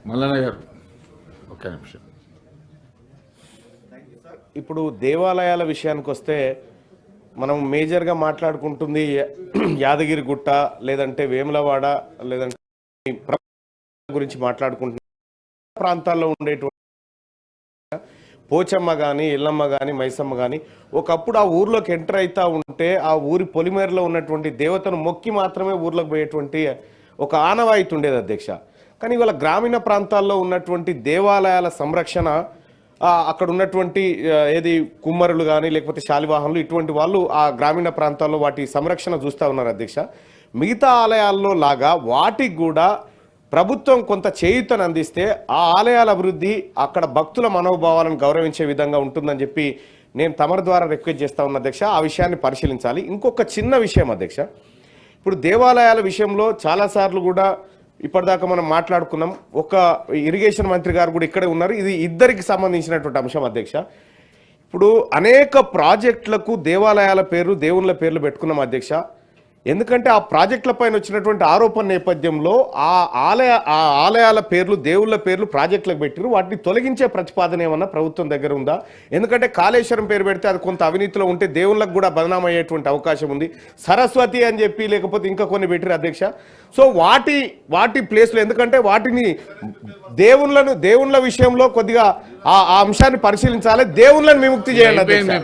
మల్లన్న గారు ఒక్క నిమిషం. ఇప్పుడు దేవాలయాల విషయానికి వస్తే మనం మేజర్గా మాట్లాడుకుంటుంది యాదగిరిగుట్ట, లేదంటే వేములవాడ, లేదంటే గురించి మాట్లాడుకుంటున్న ప్రాంతాల్లో ఉండేటువంటి పోచమ్మ కానీ, ఎల్లమ్మ కానీ, మైసమ్మ కానీ ఒకప్పుడు ఆ ఊర్లోకి ఎంటర్ అవుతూ ఉంటే ఆ ఊరి పొలిమేరలో ఉన్నటువంటి దేవతను మొక్కి మాత్రమే ఊర్లోకి పోయేటువంటి ఒక ఆనవాయితీ ఉండేది అధ్యక్ష. కానీ ఇవాళ గ్రామీణ ప్రాంతాల్లో ఉన్నటువంటి దేవాలయాల సంరక్షణ, అక్కడ ఉన్నటువంటి ఏది కుమ్మరులు కానీ లేకపోతే శాలివాహనులు ఇటువంటి వాళ్ళు ఆ గ్రామీణ ప్రాంతాల్లో వాటి సంరక్షణ చూస్తూ ఉన్నారు అధ్యక్ష. మిగతా ఆలయాల్లో లాగా వాటికి కూడా ప్రభుత్వం కొంత చేయూతను అందిస్తే ఆ ఆలయాల అభివృద్ధి అక్కడ భక్తుల మనోభావాలను గౌరవించే విధంగా ఉంటుందని చెప్పి నేను తమరి ద్వారా రిక్వెస్ట్ చేస్తా ఉన్న అధ్యక్ష. ఆ విషయాన్ని పరిశీలించాలి. ఇంకొక చిన్న విషయం అధ్యక్ష, ఇప్పుడు దేవాలయాల విషయంలో చాలాసార్లు కూడా ఇప్పటిదాకా మనం మాట్లాడుకున్నాం. ఒక ఇరిగేషన్ మంత్రి గారు కూడా ఇక్కడే ఉన్నారు. ఇది ఇద్దరికి సంబంధించినటువంటి అంశం అధ్యక్ష. ఇప్పుడు అనేక ప్రాజెక్టులకు దేవాలయాల పేర్లు, దేవుళ్ళ పేర్లు పెట్టుకున్నాం అధ్యక్ష. ఎందుకంటే ఆ ప్రాజెక్టుల పైన వచ్చినటువంటి ఆరోపణ నేపథ్యంలో ఆ ఆలయాల పేర్లు, దేవుళ్ళ పేర్లు ప్రాజెక్టులకు పెట్టిరు. వాటిని తొలగించే ప్రతిపాదన ఏమన్నా ప్రభుత్వం దగ్గర ఉందా? ఎందుకంటే కాళేశ్వరం పేరు పెడితే అది కొంత అవినీతిలో ఉంటే దేవుళ్ళకు కూడా బదనాం అయ్యేటువంటి అవకాశం ఉంది. సరస్వతి అని చెప్పి లేకపోతే ఇంకా కొన్ని పెట్టిరు అధ్యక్ష. సో వాటి ప్లేస్లో, ఎందుకంటే వాటిని దేవుళ్ళ విషయంలో కొద్దిగా ఆ అంశాన్ని పరిశీలించాలి, దేవుళ్ళని విముక్తి చేయాలి అధ్యక్ష.